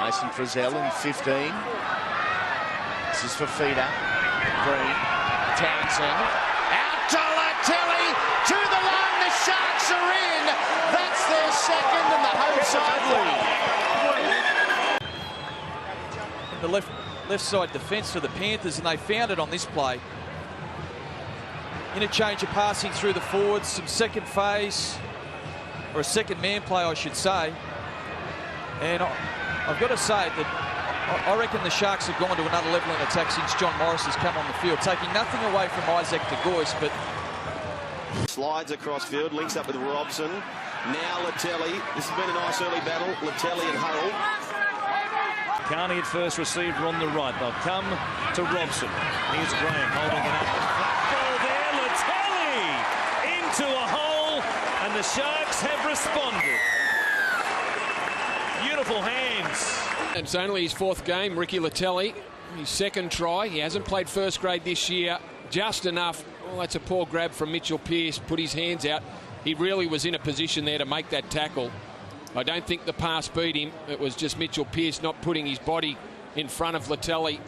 Mason Frizzell in 15. This is for Feeder. Green. Townsend. Out to Leutele. To the line. The Sharks are in. That's their second and the home side lead. In the left side defence for the Panthers, and they found it on this play. Interchange of passing through the forwards, some second phase, or a second man play, I should say. And I've got to say that I reckon the Sharks have gone to another level in attack since John Morris has come on the field, taking nothing away from Isaac de Gois, but... Slides across field, links up with Robson. Now Leutele. This has been a nice early battle. Leutele and Hurrell. Carney at first received on the right. They'll come to Robson. Here's Graham holding it up. Ball there, Leutele into a hole, and the Sharks have responded. Beautiful hands. It's only his fourth game, Ricky Leutele. His second try. He hasn't played first grade this year. Just enough. Well, that's a poor grab from Mitchell Pearce. Put his hands out. He really was in a position there to make that tackle. I don't think the pass beat him. It was just Mitchell Pearce not putting his body in front of Leutele.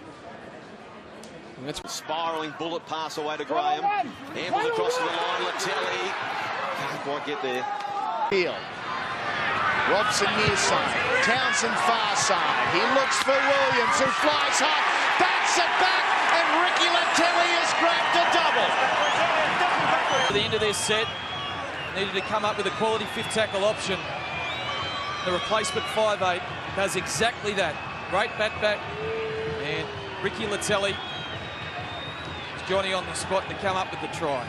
That's a spiralling bullet pass away to Graham. Ambles across to the line. Leutele can't quite get there. Heel. Robson near side. Townsend far side. He looks for Williams, who flies high. Bats it back, and Ricky Leutele has grabbed a double. At the end of their set, needed to come up with a quality fifth tackle option. The replacement 5'8" does exactly that. Great bat back, and Ricky Leutele is Johnny on the spot to come up with the try.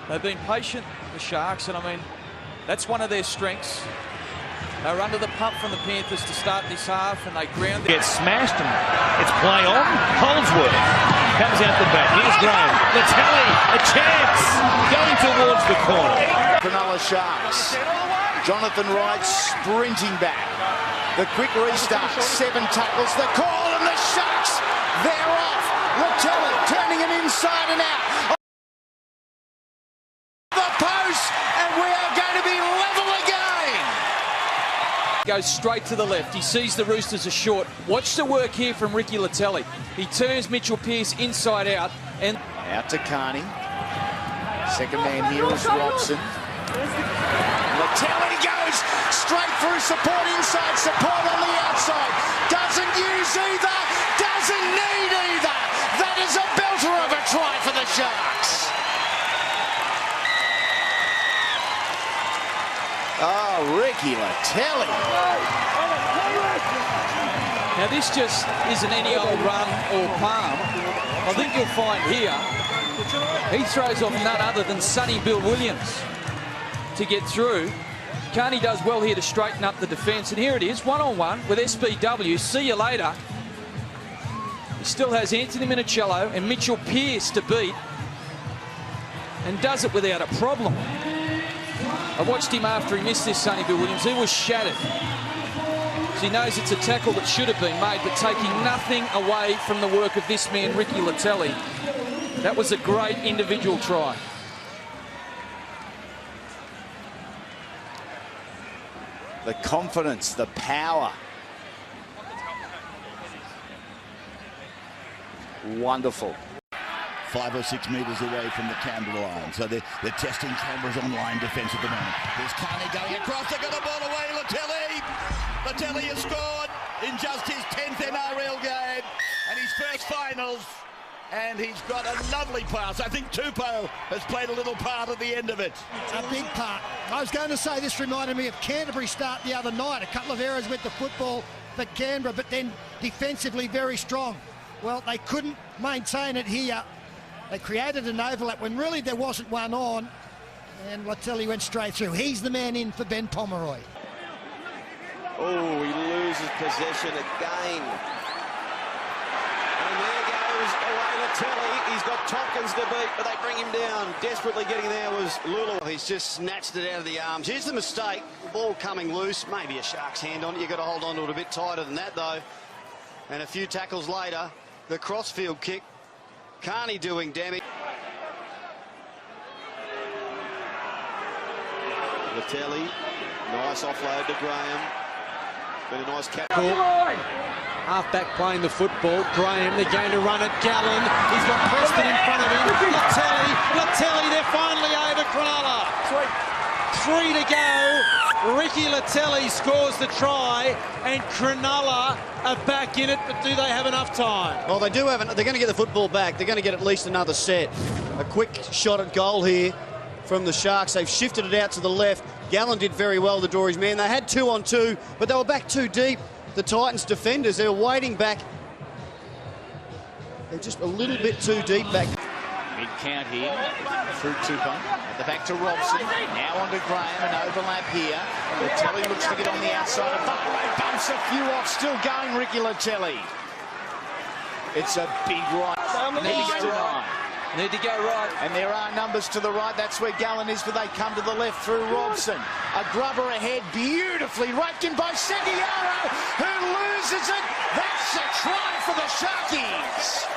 They've been patient, the Sharks, and I mean, that's one of their strengths. They were under the pump from the Panthers to start this half, and they ground it. Gets smashed, and it's play on. Holdsworth comes out the back. Here's Graham. Leutele, a chance, going towards the corner. Cronulla Sharks. Jonathan Wright sprinting back. The quick restart, 7 tackles, the call, and the Sharks, they're off. Leutele turning him inside and out. Goes straight to the left. He sees the Roosters are short. Watch the work here from Ricky Leutele. He turns Mitchell Pearce inside out and out to Carney. Second man here is Robson. Leutele goes straight through support inside, support on the outside. Doesn't use either, doesn't need either. That is a belter of a try for the Sharks. Oh, Ricky Leutele. Now this just isn't any old run or palm. I think you'll find here, he throws off none other than Sonny Bill Williams to get through. Carney does well here to straighten up the defence, and here it is, one-on-one with SBW. See you later. He still has Anthony Minicello and Mitchell Pearce to beat, and does it without a problem. I watched him after he missed this, Sonny Bill Williams. He was shattered. So he knows it's a tackle that should have been made, but taking nothing away from the work of this man, Ricky Leutele. That was a great individual try. The confidence, the power. Wonderful. 5 or 6 metres away from the Canberra line. So they're testing Canberra's online defence at the moment. There's Carney going across. They got the ball away. Leutele has scored in just his 10th NRL game and his first finals. And he's got a lovely pass. I think Tupou has played a little part at the end of it. A big part. I was going to say this reminded me of Canterbury's start the other night. A couple of errors with the football for Canberra, but then defensively very strong. Well, they couldn't maintain it here. They created an overlap when really there wasn't one on, and Leutele went straight through. He's the man in for Ben Pomeroy. Oh, he loses possession again. And there goes away Leutele. He's got Tompkins to beat, but they bring him down. Desperately getting there was Lula. He's just snatched it out of the arms. Here's the mistake. The ball coming loose. Maybe a Shark's hand on it. You've got to hold on to it a bit tighter than that, though. And a few tackles later, the crossfield kick. Carney doing damage. Leutele Nice offload to Graham. Been a nice catch. Half-back playing the football. Graham, they're going to run it. Gallen, he's got Preston in front of him. Leutele, they're finally over Cronulla. 3 to go. Ricky Leutele scores the try, and Cronulla are back in it, but do they have enough time? Well, they do have. They're going to get the football back. They're going to get at least another set. A quick shot at goal here from the Sharks. They've shifted it out to the left. Gallen did very well to draw his man. They had 2-on-2, but they were back too deep. The Titans defenders, they were waiting back. They're just a little bit too deep back. Mid-count here through Tupper. At the back to Robson. Now on to Graham. An overlap here. Leutele looks to get on the outside of Barlow. Bumps a few off. Still going, Ricky Leutele. It's a big right. Need to go right. And there are numbers to the right. That's where Gallen is, but they come to the left through Robson. A grubber ahead, beautifully raked in by Seguiaro, who loses it. That's a try for the Sharkies.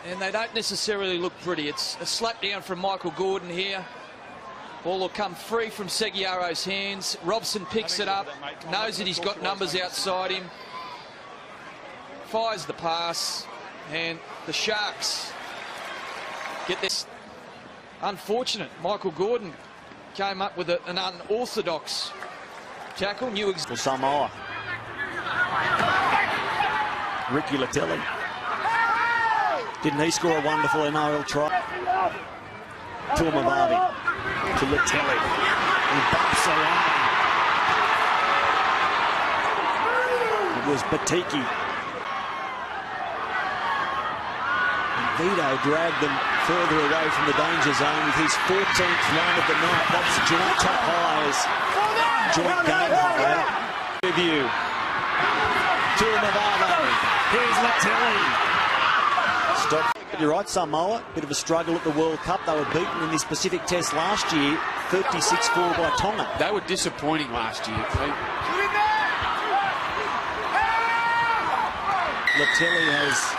And they don't necessarily look pretty. It's a slap down from Michael Gordon here. Ball will come free from Seguiaro's hands. Robson picks it up, knows that he's got numbers outside him. Fires the pass, and the Sharks get this. Unfortunate. Michael Gordon came up with an unorthodox tackle. For Samoa. Ricky Leutele. Didn't he score a wonderful NRL try? Tuamavavi to Leutele. He bumps around. It was Batiki. Vito dragged them further away from the danger zone with his 14th run of the night. That's joint top highs. Joint game high. Review. Tuamavavi. Here's Leutele. Stop. You're right, Samoa. Bit of a struggle at the World Cup. They were beaten in this Pacific Test last year, 36-4 by Tonga. They were disappointing last year. Leutele has